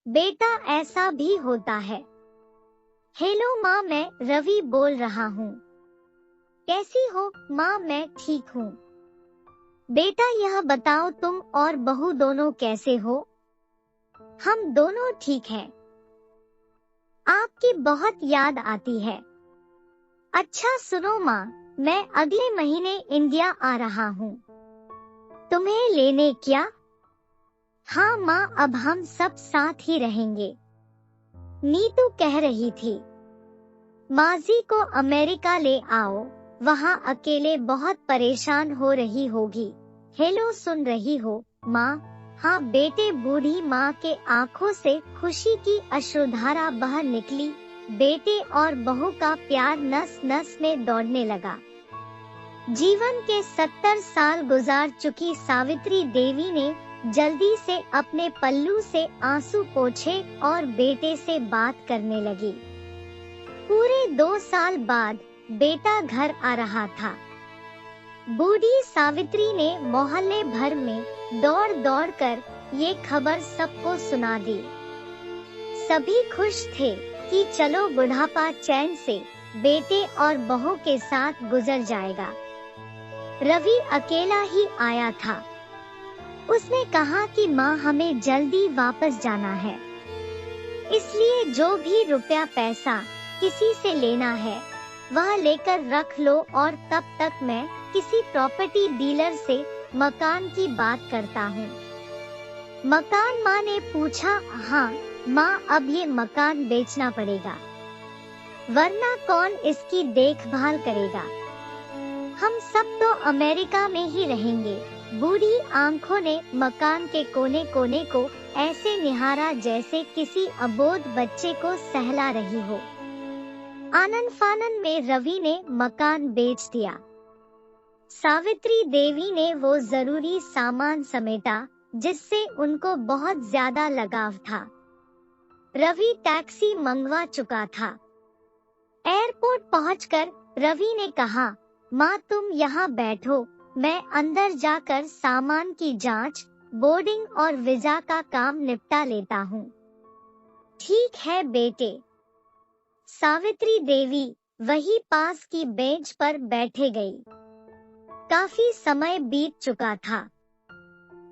बेटा ऐसा भी होता है। हेलो माँ, मैं रवि बोल रहा हूँ। कैसी हो माँ? मैं ठीक हूँ। बेटा यह बताओ, तुम और बहू दोनों कैसे हो? हम दोनों ठीक हैं। आपकी बहुत याद आती है। अच्छा सुनो माँ, मैं अगले महीने इंडिया आ रहा हूँ। तुम्हें लेने क्या? हाँ माँ, अब हम सब साथ ही रहेंगे। नीतू कह रही थी माजी को अमेरिका ले आओ, वहाँ अकेले बहुत परेशान हो रही होगी। हेलो, सुन रही हो माँ? हाँ बेटे। बूढ़ी माँ के आंखों से खुशी की अश्रुधारा बह निकली। बेटे और बहू का प्यार नस नस में दौड़ने लगा। जीवन के 70 साल गुजार चुकी सावित्री देवी ने जल्दी से अपने पल्लू से आंसू पोंछे और बेटे से बात करने लगी। पूरे 2 साल बाद बेटा घर आ रहा था। बूढ़ी सावित्री ने मोहल्ले भर में दौड़ दौड़ कर ये खबर सबको सुना दी। सभी खुश थे कि चलो बुढ़ापा चैन से बेटे और बहू के साथ गुजर जाएगा। रवि अकेला ही आया था। उसने कहा कि माँ, हमें जल्दी वापस जाना है, इसलिए जो भी रुपया पैसा किसी से लेना है वह लेकर रख लो, और तब तक मैं किसी प्रॉपर्टी डीलर से मकान की बात करता हूँ। मकान? माँ ने पूछा। हाँ माँ, अब ये मकान बेचना पड़ेगा, वरना कौन इसकी देखभाल करेगा? हम सब तो अमेरिका में ही रहेंगे। बूढ़ी आंखों ने मकान के कोने कोने को ऐसे निहारा जैसे किसी अबोध बच्चे को सहला रही हो। आनन फानन में रवि ने मकान बेच दिया। सावित्री देवी ने वो जरूरी सामान समेटा जिससे उनको बहुत ज्यादा लगाव था। रवि टैक्सी मंगवा चुका था। एयरपोर्ट पहुंचकर रवि ने कहा, माँ तुम यहाँ बैठो, मैं अंदर जाकर सामान की जांच, बोर्डिंग और वीजा का काम निपटा लेता हूँ। ठीक है बेटे। सावित्री देवी वही पास की बेंच पर बैठे गई। काफी समय बीत चुका था।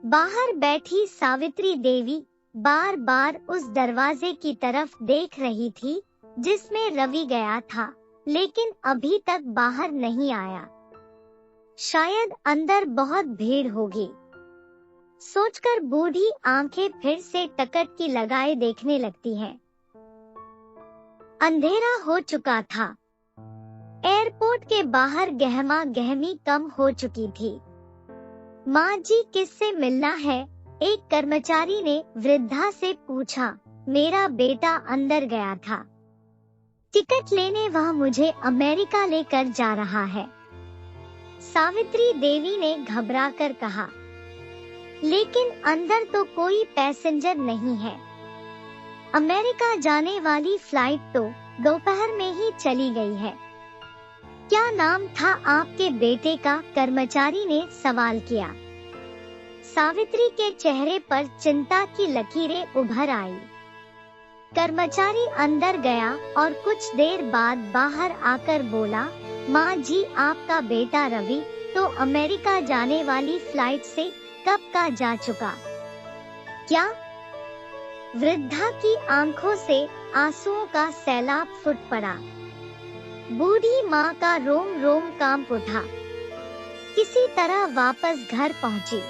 बाहर बैठी सावित्री देवी बार बार उस दरवाजे की तरफ देख रही थी जिसमें रवि गया था, लेकिन अभी तक बाहर नहीं आया। शायद अंदर बहुत भीड़ होगी, सोचकर बूढ़ी आंखें फिर से टकटकी की लगाए देखने लगती हैं। अंधेरा हो चुका था। एयरपोर्ट के बाहर गहमा गहमी कम हो चुकी थी। माँ जी, किससे मिलना है? एक कर्मचारी ने वृद्धा से पूछा। मेरा बेटा अंदर गया था टिकट लेने, वह मुझे अमेरिका लेकर जा रहा है। सावित्री देवी ने घबराकर कहा। लेकिन अंदर तो कोई पैसेंजर नहीं है। अमेरिका जाने वाली फ्लाइट तो दोपहर में ही चली गई है। क्या नाम था आपके बेटे का? कर्मचारी ने सवाल किया। सावित्री के चेहरे पर चिंता की लकीरें उभर आई। कर्मचारी अंदर गया और कुछ देर बाद बाहर आकर बोला, माँ जी, आपका बेटा रवि तो अमेरिका जाने वाली फ्लाइट से कब का जा चुका। क्या? वृद्धा की आंखों से आंसुओं का सैलाब फूट पड़ा। बूढ़ी माँ का रोम रोम कांप उठा। किसी तरह वापस घर पहुंची,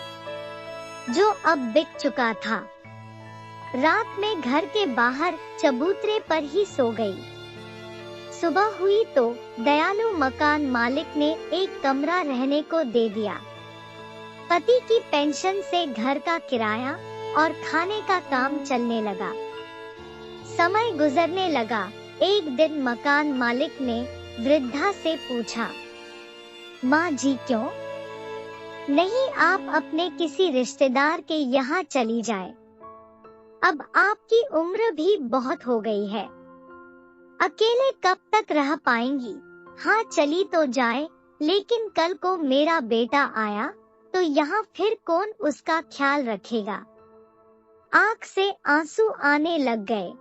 जो अब बिक चुका था। रात में घर के बाहर चबूतरे पर ही सो गई। सुबह हुई तो दयालु मकान मालिक ने एक कमरा रहने को दे दिया। पति की पेंशन से घर का किराया और खाने का काम चलने लगा। समय गुजरने लगा। एक दिन मकान मालिक ने वृद्धा से पूछा, माँ जी, क्यों नहीं आप अपने किसी रिश्तेदार के यहाँ चली जाए? अब आपकी उम्र भी बहुत हो गई है, अकेले कब तक रह पाएंगी? हाँ चली तो जाए, लेकिन कल को मेरा बेटा आया तो यहाँ फिर कौन उसका ख्याल रखेगा? आंख से आंसू आने लग गए।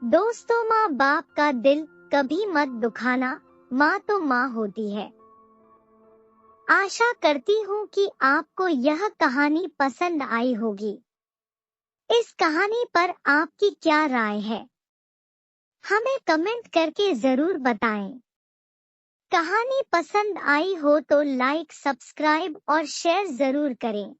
दोस्तों, माँ बाप का दिल कभी मत दुखाना, माँ तो माँ होती है। आशा करती हूँ कि आपको यह कहानी पसंद आई होगी। इस कहानी पर आपकी क्या राय है, हमें कमेंट करके जरूर बताएं। कहानी पसंद आई हो तो लाइक, सब्सक्राइब और शेयर जरूर करें।